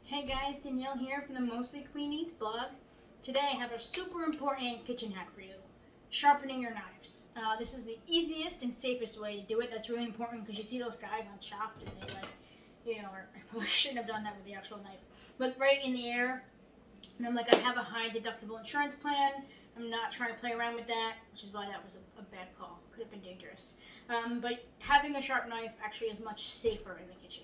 Hey guys, Danielle here from the Mostly Clean Eats blog. Today I have a super important kitchen hack for you. Sharpening your knives. This is the easiest and safest way to do it. That's really important because you see those guys on Chopped and they I probably shouldn't have done that with the actual knife. But right in the air, and I'm like, I have a high deductible insurance plan. I'm not trying to play around with that, which is why that was a bad call. Could have been dangerous. But having a sharp knife actually is much safer in the kitchen.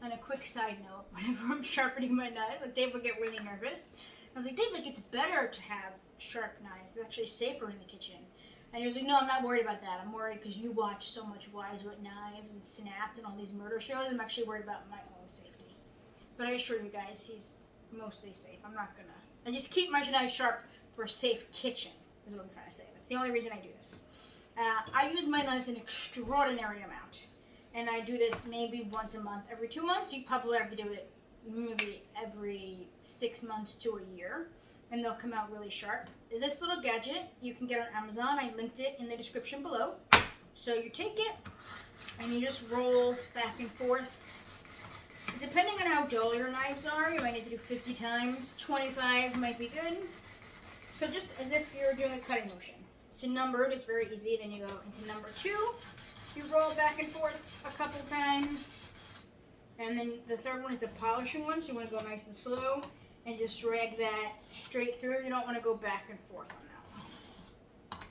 And a quick side note, whenever I'm sharpening my knives, like Dave would get really nervous. I was like, Dave, it's better to have sharp knives. It's actually safer in the kitchen. And he was like, no, I'm not worried about that. I'm worried because you watch so much Wise with Knives and Snapped and all these murder shows. I'm actually worried about my own safety. But I assure you guys, he's mostly safe. I just keep my knives sharp for a safe kitchen, is what I'm trying to say. That's the only reason I do this. I use my knives an extraordinary amount. And I do this maybe once a month. Every 2 months, you probably have to do it maybe every 6 months to a year. And they'll come out really sharp. This little gadget, you can get on Amazon. I linked it in the description below. So you take it, and you just roll back and forth. Depending on how dull your knives are, you might need to do 50 times. 25 might be good. So just as if you're doing a cutting motion. It's numbered, it's very easy. Then you go into number 2. You roll back and forth a couple times. And then the third one is the polishing one, so you want to go nice and slow and just drag that straight through. You don't want to go back and forth on that one.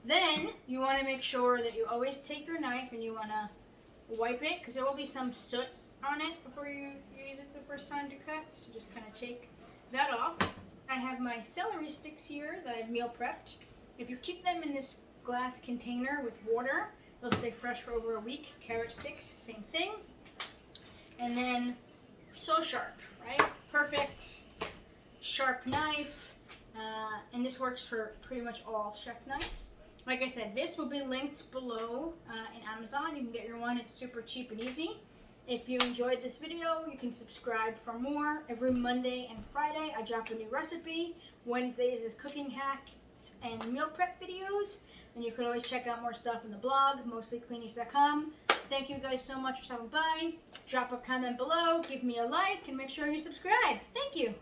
Then you want to make sure that you always take your knife and you want to wipe it, because there will be some soot on it before you use it the first time to cut. So just kind of take that off. I have my celery sticks here that I've meal prepped. If you keep them in this glass container with water, they'll stay fresh for over a week. Carrot sticks, same thing. And then, so sharp, right? Perfect sharp knife. And this works for pretty much all chef knives. Like I said, this will be linked below in Amazon. You can get your one. It's super cheap and easy. If you enjoyed this video, you can subscribe for more. Every Monday and Friday, I drop a new recipe. Wednesdays is cooking hacks and meal prep videos. And you can always check out more stuff in the blog, mostlycleaneats.com. Thank you guys so much for stopping by. Drop a comment below, give me a like, and make sure you subscribe. Thank you.